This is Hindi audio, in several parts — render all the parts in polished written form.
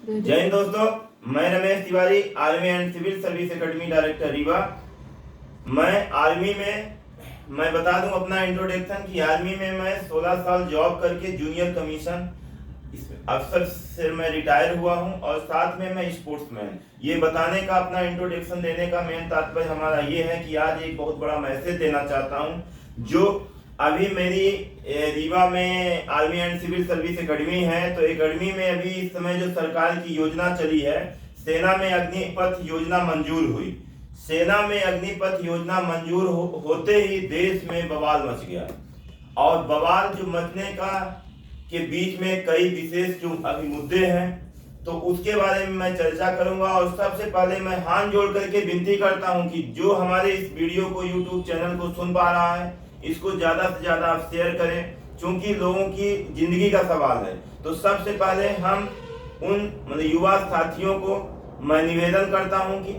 जय हिंद दोस्तों, मैं Ramesh Tiwari, army and civil service academy director Rewa. मैं आर्मी में मैं बता दूं अपना इंट्रोडक्शन कि आर्मी में मैं 16 साल जॉब करके जूनियर कमीशन अफसर से मैं रिटायर हुआ हूं और साथ में मैं स्पोर्ट्समैन। ये बताने का अपना इंट्रोडक्शन देने का मेन तात्पर्य हमारा ये है कि आज एक बहुत बड़ा मैसेज देना चाहता हूं। जो अभी मेरी रीवा में army and civil service academy है, तो एकेडमी में अभी इस समय जो सरकार की योजना चली है, सेना में अग्निपथ योजना मंजूर हुई। सेना में अग्निपथ योजना मंजूर होते ही देश में बवाल मच गया। और बवाल जो मचने का के बीच में कई विशेष जो अभी मुद्दे हैं, तो उसके बारे में मैं चर्चा करूंगा। और सबसे पहले मैं हाथ जोड़ करके विनती करता हूं कि जो हमारे इस वीडियो को यूट्यूब चैनल को सुन पा रहा है, इसको ज्यादा से ज्यादा आप शेयर करें, क्योंकि लोगों की जिंदगी का सवाल है। तो सबसे पहले हम उन युवा साथियों को मैं निवेदन करता हूं कि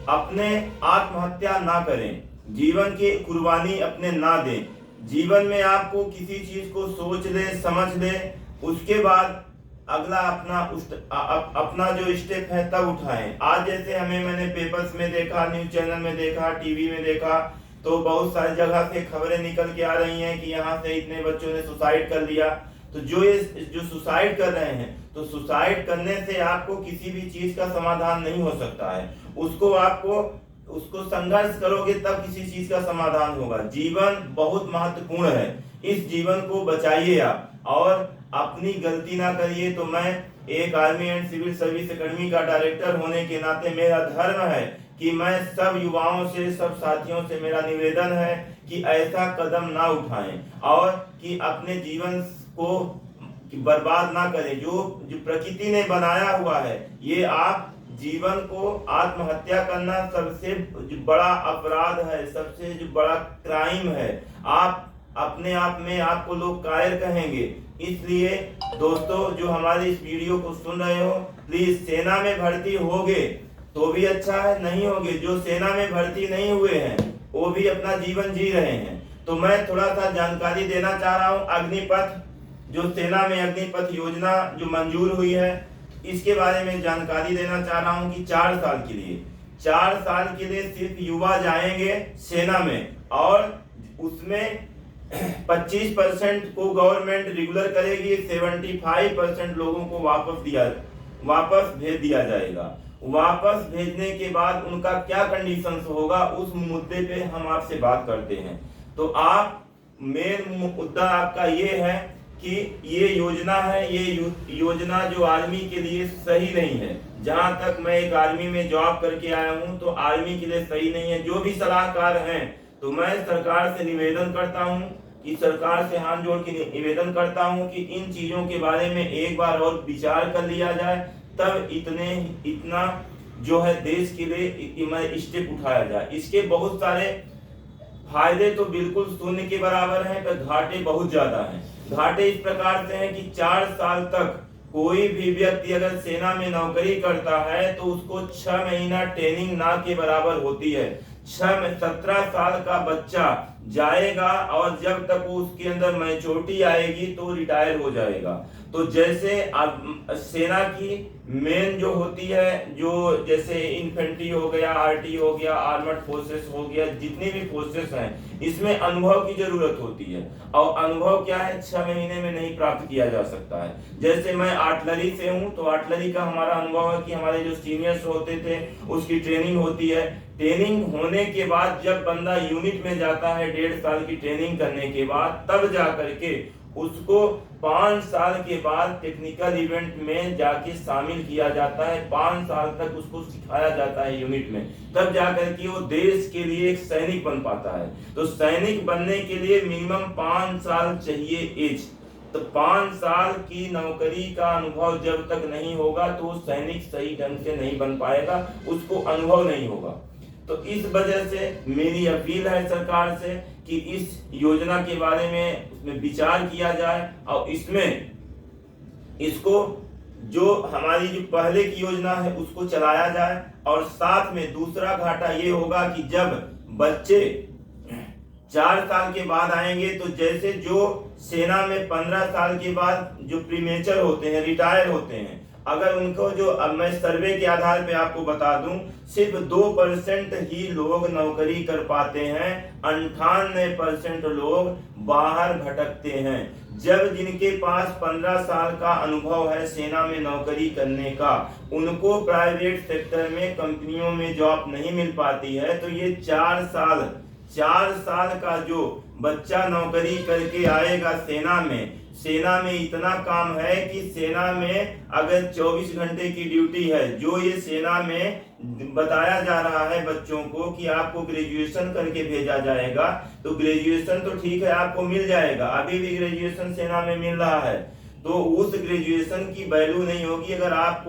अपने आत्महत्या ना करें, जीवन की कुर्बानी अपने ना दें। जीवन में आपको किसी चीज को सोच ले, समझ ले, उसके बाद अगला अपना जो स्टेप है तब उठाएं। आज जैसे मैंने पेपर्स में देखा, न्यूज चैनल में देखा, टीवी में देखा, तो बहुत सारी जगह से खबरें निकल के आ रही हैं कि यहाँ से इतने बच्चों ने सुसाइड कर लिया। तो जो सुसाइड कर रहे हैं, तो सुसाइड करने से आपको किसी भी चीज का समाधान नहीं हो सकता है। उसको संघर्ष करोगे तब किसी चीज का समाधान होगा। जीवन बहुत महत्वपूर्ण है, इस जीवन को बचाइए आप और अपनी गलती ना करिए। तो मैं एक army and civil service academy का डायरेक्टर होने के नाते मेरा धर्म है कि मैं सब युवाओं से, सब साथियों से मेरा निवेदन है कि ऐसा कदम ना उठाएं और कि अपने जीवन को बर्बाद ना करें। जो प्रकृति ने बनाया हुआ है, ये आप जीवन को आत्महत्या करना सबसे जो बड़ा अपराध है, सबसे जो बड़ा क्राइम है। आप अपने आप में आपको लोग कायर कहेंगे। इसलिए दोस्तों, जो हमारे इस वीडियो को सुन रहे हो, प्लीज सेना में भर्ती होगे तो भी अच्छा है, नहीं होगे, जो सेना में भर्ती नहीं हुए हैं वो भी अपना जीवन जी रहे हैं। तो मैं थोड़ा सा जानकारी देना चाह रहा हूँ। अग्निपथ, जो सेना में अग्निपथ योजना जो मंजूर हुई है, इसके बारे में जानकारी देना चाह रहा हूँ कि 4 साल के लिए सिर्फ युवा जाएंगे सेना में, और उसमें 25% को गवर्नमेंट रेगुलर करेगी, 75% लोगों को वापस भेज दिया जाएगा। वापस भेजने के बाद उनका क्या कंडीशंस होगा, उस मुद्दे पे हम आपसे बात करते हैं। तो मेन मुद्दा आपका ये है कि ये योजना है, ये योजना जो आर्मी के लिए सही नहीं है। जहां तक मैं एक आर्मी में जॉब करके आया हूं, तो आर्मी के लिए सही नहीं है। जो भी सलाहकार हैं, तो मैं सरकार से निवेदन करता हूं कि सरकार से हाथ जोड़ के निवेदन करता हूं कि इन चीजों के बारे में एक बार और विचार कर लिया जाए, तब इतना जो है देश के लिए स्टेप उठाया जाए। इसके बहुत सारे फायदे तो बिल्कुल शून्य के बराबर हैं, पर घाटे बहुत ज्यादा हैं। घाटे इस प्रकार से हैं कि 4 साल तक कोई भी व्यक्ति अगर सेना में नौकरी करता है, तो उसको 6 महीना ट्रेनिंग ना के बराबर होती है। 17 साल का बच्चा जाएगा और जब तक वो उसके अंदर मैच्योरिटी आएगी तो रिटायर हो जाएगा। तो जैसे सेना की मेन जो होती है, जो जैसे इन्फेंट्री हो गया, आरटी हो गया, आर्मर्ड फोर्सेस हो गया, जितनी भी फोर्सेस हैं, इसमें अनुभव की जरूरत होती है। और अनुभव क्या है, 6 महीने में नहीं प्राप्त किया जा सकता है। जैसे मैं आर्टिलरी से हूँ, तो आर्टिलरी का हमारा अनुभव है कि हमारे जो सीनियर्स होते थे, उसकी ट्रेनिंग होती है। ट्रेनिंग होने के बाद जब बंदा यूनिट में जाता है, 1.5 साल की ट्रेनिंग करने के बाद, तब जा करके उसको 5 साल के बाद टेक्निकल इवेंट में जाके शामिल किया जाता है। 5 साल तक उसको सिखाया जाता है यूनिट में, तब जाकर के वो देश के लिए एक सैनिक बन पाता है। तो सैनिक बनने के लिए मिनिमम 5 साल चाहिए एज। तो 5 साल की नौकरी का अनुभव जब तक नहीं होगा, तो सैनिक सही ढंग से नहीं बन पाएगा, उसको अनुभव नहीं होगा। तो इस वजह से मेरी अपील है सरकार से कि इस योजना के बारे में उसमें विचार किया जाए और इसको जो हमारी जो पहले की योजना है उसको चलाया जाए। और साथ में दूसरा घाटा ये होगा कि जब बच्चे 4 साल के बाद आएंगे, तो जैसे जो सेना में 15 साल के बाद जो प्रीमेचर होते हैं, रिटायर होते हैं, अगर उनको जो, अब मैं सर्वे के आधार पे आपको बता दूं, सिर्फ 2% ही लोग नौकरी कर पाते हैं, 98% लोग बाहर भटकते हैं। जब जिनके पास 15 साल का अनुभव है सेना में नौकरी करने का, उनको प्राइवेट सेक्टर में कंपनियों में जॉब नहीं मिल पाती है, तो ये 4 साल का जो बच्चा नौकरी करके आएगा सेना में इतना काम है कि सेना में अगर 24 घंटे की ड्यूटी है, जो ये सेना में बताया जा रहा है बच्चों को कि आपको ग्रेजुएशन करके भेजा जाएगा, तो ग्रेजुएशन तो ठीक है आपको मिल जाएगा, अभी भी ग्रेजुएशन सेना में मिल रहा है, तो उस ग्रेजुएशन की वैल्यू नहीं होगी अगर आप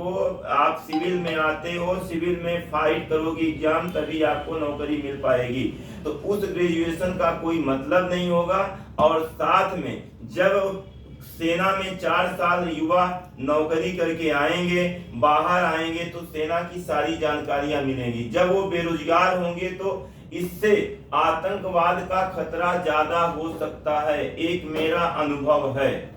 सिविल में आते हो, सिविल में फाइट करोगे एग्जाम, तभी आपको नौकरी मिल पाएगी। तो उस ग्रेजुएशन का कोई मतलब नहीं होगा। और साथ में जब सेना में 4 साल युवा नौकरी करके आएंगे, बाहर आएंगे, तो सेना की सारी जानकारियां मिलेंगी। जब वो बेरोजगार होंगे तो इससे आतंकवाद का खतरा ज्यादा हो सकता है, एक मेरा अनुभव है।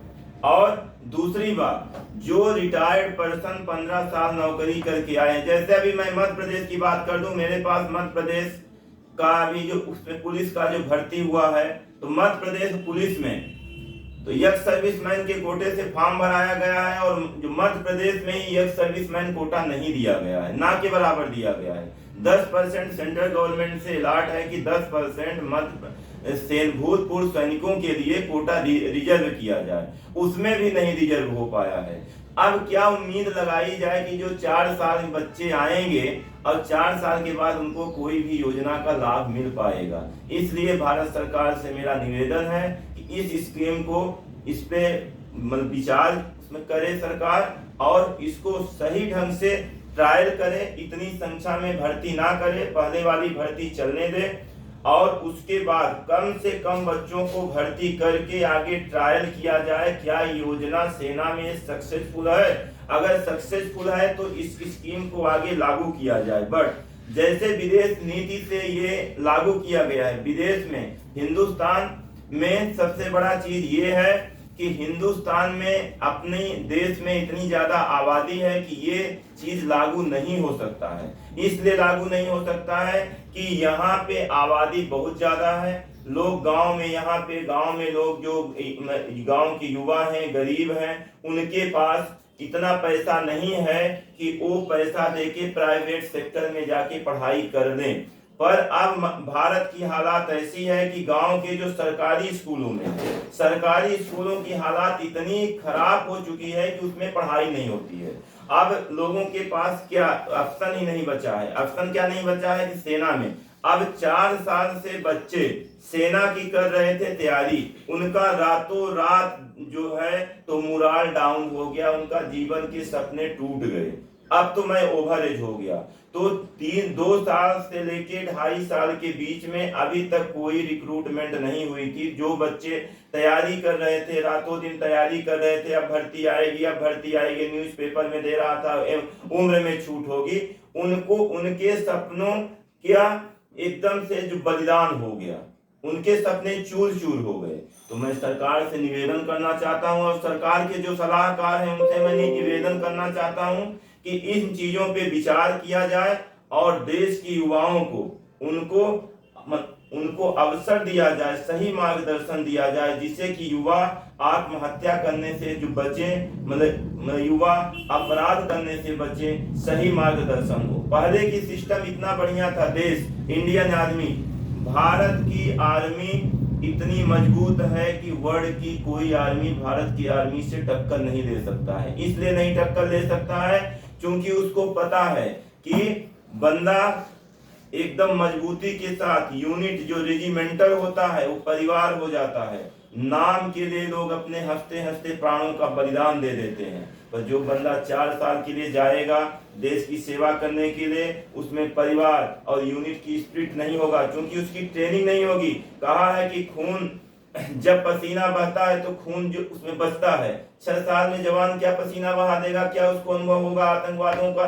और दूसरी बात, जो रिटायर्ड पर्सन 15 साल नौकरी करके आए, जैसे अभी मैं मध्य प्रदेश की बात कर दूं, मेरे पास मध्य प्रदेश का अभी जो उसमें पुलिस का जो भर्ती हुआ है, तो मध्य प्रदेश पुलिस में तो यक्स सर्विसमैन के कोटे से फॉर्म भराया गया है, और जो मध्य प्रदेश में ही यक्स सर्विसमैन कोटा नहीं दिया गया है, ना के बराबर दिया गया है। 10% सेंट्रल गवर्नमेंट से अलॉट है कि 10% भूतपूर्व सैनिकों के लिए कोटा रिजर्व किया जाए, उसमें भी नहीं रिजर्व हो पाया है। अब क्या उम्मीद लगाई जाए कि जो 4 साल बच्चे आएंगे और 4 साल के बाद उनको कोई भी योजना का लाभ मिल पाएगा। इसलिए भारत सरकार से मेरा निवेदन है कि इस स्कीम को, इस पे विचार करे सरकार, और इसको सही ढंग से ट्रायल करे, इतनी संख्या में भर्ती ना करे, पहले वाली भर्ती चलने दे, और उसके बाद कम से कम बच्चों को भर्ती करके आगे ट्रायल किया जाए, क्या योजना सेना में सक्सेसफुल है। अगर सक्सेसफुल है तो इस स्कीम को आगे लागू किया जाए। बट जैसे विदेश नीति से ये लागू किया गया है, विदेश में, हिंदुस्तान में सबसे बड़ा चीज ये है कि हिंदुस्तान में, अपने देश में इतनी ज्यादा आबादी है कि ये चीज लागू नहीं हो सकता है। इसलिए लागू नहीं हो सकता है कि यहाँ पे आबादी बहुत ज्यादा है, लोग गांव में, यहाँ पे गांव में लोग जो गांव के युवा हैं, गरीब हैं, उनके पास इतना पैसा नहीं है कि वो पैसा देके प्राइवेट सेक्टर में जाके पढ़ाई कर लें। पर अब भारत की हालात ऐसी है कि गांव के जो सरकारी स्कूलों की हालात इतनी खराब हो चुकी है कि उसमें पढ़ाई नहीं होती है। अब लोगों के पास क्या ऑप्शन ही नहीं बचा है। ऑप्शन क्या नहीं बचा है कि सेना में अब 4 साल से बच्चे सेना की कर रहे थे तैयारी, उनका रातों रात जो है तो मोराल डाउन हो गया, उनका जीवन के सपने टूट गए। अब तो मैं ओवर एज हो गया, तो 2 साल से लेके 2.5 साल के बीच में अभी तक कोई रिक्रूटमेंट नहीं हुई थी। जो बच्चे तैयारी कर रहे थे, रातों दिन तैयारी कर रहे थे, अब भर्ती आएगी, न्यूज़पेपर में दे रहा था, उम्र में छूट होगी, उनको उनके सपनों क्या एकदम से जो बलिदान हो गया, उनके सपने चूर चूर हो गए। तो मैं सरकार से निवेदन करना चाहता हूं, और सरकार के जो सलाहकार हैं उनसे मैं निवेदन करना चाहता हूं कि इन चीजों पे विचार किया जाए, और देश की युवाओं को उनको अवसर दिया जाए, सही मार्गदर्शन दिया जाए, जिससे कि युवा आत्महत्या करने से जो बचे, मतलब युवा अपराध करने से बचे, सही मार्गदर्शन हो। पहले की सिस्टम इतना बढ़िया था, देश, इंडियन आर्मी, भारत की आर्मी इतनी मजबूत है कि वर्ल्ड की कोई आर्मी भारत की आर्मी से टक्कर नहीं दे सकता है। इसलिए नहीं टक्कर ले सकता है क्योंकि उसको पता है कि बंदा एकदम मजबूती के साथ, यूनिट जो रेजिमेंटल होता है वो परिवार हो जाता है। नाम के लिए लोग अपने हंसते हंसते प्राणों का बलिदान दे देते हैं, पर जो बंदा 4 साल के लिए जाएगा देश की सेवा करने के लिए, उसमें परिवार और यूनिट की स्पिरिट नहीं होगा, क्योंकि उसकी ट्रेनिंग नहीं होगी। कहा है कि खून, जब पसीना बहता है तो खून जो उसमें बचता है। 6 साल में जवान क्या पसीना बहा देगा, क्या उसको अनुभव होगा आतंकवादियों का,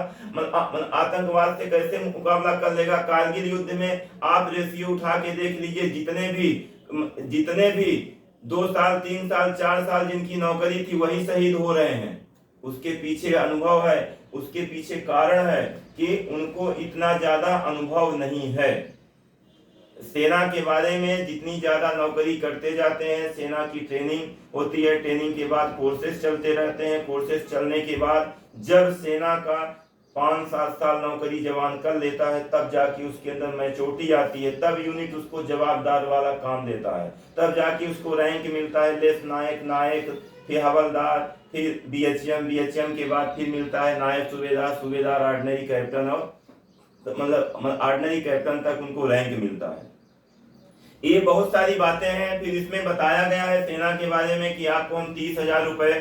आतंकवाद से कैसे मुकाबला कर लेगा। कारगिल युद्ध में आप रेशियो उठा के देख लीजिए, जितने भी 2 साल 3 साल 4 साल जिनकी नौकरी थी वही शहीद हो रहे हैं। उसके पीछे अनुभव है, उसके पीछे कारण है कि उनको इतना ज्यादा अनुभव नहीं है। सेना के बारे में जितनी ज्यादा नौकरी करते जाते हैं, सेना की ट्रेनिंग होती है, ट्रेनिंग के बाद कोर्सेज चलते रहते हैं, कोर्सेज चलने के बाद जब सेना का 5-7 साल नौकरी जवान कर लेता है, तब जाके उसके अंदर मैच्योरिटी आती है, तब यूनिट उसको जवाबदार वाला काम देता है, तब जाके उसको रैंक मिलता है, लेफ्ट नायक, नायक, फिर हवलदार, फिर बीएचएम, बीएचएम के बाद फिर मिलता है नायब सूबेदार, सूबेदार, ऑर्डिनरी कैप्टन, और मतलब ऑर्डिनरी कैप्टन तक उनको रैंक मिलता है। ये बहुत सारी बातें हैं। फिर इसमें बताया गया है सेना के बारे में कि आपको हम 30,000 रुपए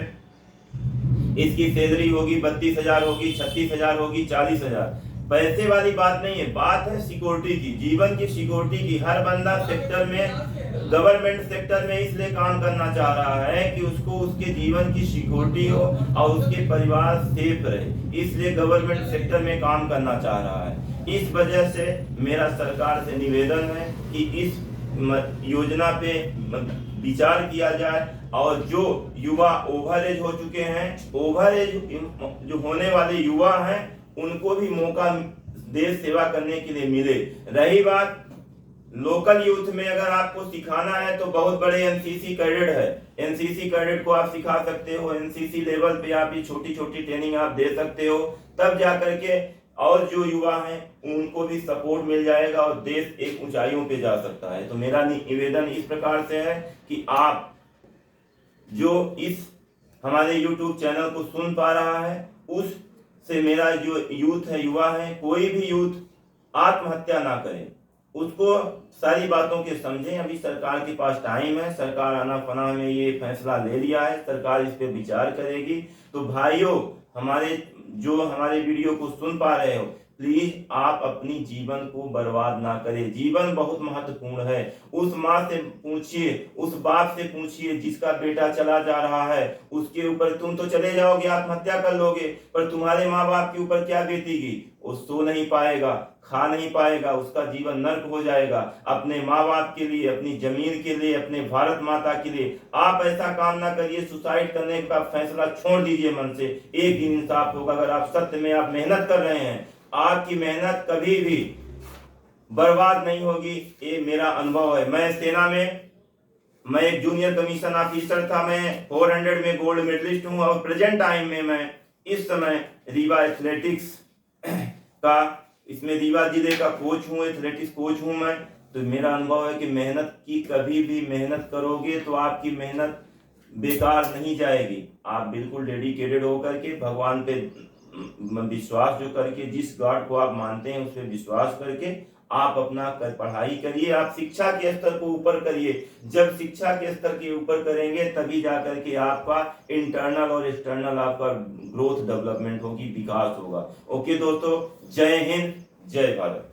इसकी सैलरी होगी, 32,000 होगी, 36,000 होगी, 40,000। पैसे वाली बात नहीं है, बात है सिक्योरिटी की, जीवन की सिक्योरिटी की। हर बंदा सेक्टर में, गवर्नमेंट सेक्टर में इसलिए काम करना चाह रहा है कि उसको उसके जीवन की सिक्योरिटी हो और उसके परिवार सेफ रहे, इसलिए गवर्नमेंट सेक्टर में काम करना चाह रहा है। इस वजह से मेरा सरकार से निवेदन है कि इस योजना पे विचार किया जाए और जो युवा ओवर एज हो चुके हैं, ओवर एज जो होने वाले युवा हैं, उनको भी मौका देश सेवा करने के लिए मिले। रही बात लोकल यूथ में, अगर आपको सिखाना है तो बहुत बड़े एनसीसी कैडेट है, एनसीसी कैडेट को आप सिखा सकते हो, एनसीसी लेवल पे आप ये छोटी छोटी ट्रेनिंग आप दे सकते हो, तब जाकर के और जो युवा हैं उनको भी सपोर्ट मिल जाएगा और देश एक ऊंचाइयों पे जा सकता है। तो मेरा निवेदन इस प्रकार से है कि आप जो इस हमारे YouTube चैनल को सुन पा रहा है, उस से मेरा जो यूथ है, युवा है, कोई भी यूथ आत्महत्या ना करे, उसको सारी बातों के समझें। अभी सरकार के पास टाइम है, सरकार आना फना में ये फैसला ले लिया है, सरकार इस पे विचार करेगी। तो भाइयों, हमारे वीडियो को सुन पा रहे हो, प्लीज आप अपनी जीवन को बर्बाद ना करें। जीवन बहुत महत्वपूर्ण है। उस माँ से पूछिए, उस बाप से पूछिए जिसका बेटा चला जा रहा है, उसके ऊपर तुम तो चले जाओगे, आत्महत्या कर लोगे, पर तुम्हारे माँ बाप के ऊपर क्या बीतेगी? वो सो नहीं पाएगा, खा नहीं पाएगा, उसका जीवन नर्क हो जाएगा। अपने माँ बाप के लिए, अपनी जमीन के लिए, अपने भारत माता के लिए आप ऐसा काम ना करिए। सुसाइड करने का फैसला छोड़ दीजिए मन से। एक दिन इंसाफ होगा। अगर आप सत्य में आप मेहनत कर रहे हैं, आपकी मेहनत कभी भी बर्बाद नहीं होगी, ये मेरा अनुभव है। मैं सेना में एक जूनियर कमीशन ऑफिसर था, मैं 400 में गोल्ड मेडलिस्ट हूं और प्रेजेंट टाइम में मैं इस समय रीवा एथलेटिक्स का, इसमें रीवा जिले का कोच हूँ, एथलेटिक्स कोच हूँ मैं। तो मेरा अनुभव है कि मेहनत की, कभी भी मेहनत करोगे तो आपकी मेहनत बेकार नहीं जाएगी। आप बिल्कुल डेडिकेटेड होकर के भगवान पे विश्वास जो करके, जिस गॉड को आप मानते हैं उस पर विश्वास करके आप अपना पढ़ाई करिए। आप शिक्षा के स्तर को ऊपर करिए। जब शिक्षा के स्तर के ऊपर करेंगे तभी जाकर के आपका इंटरनल और एक्सटर्नल आपका ग्रोथ डेवलपमेंट होगी, विकास होगा। ओके दोस्तों, जय हिंद, जय भारत।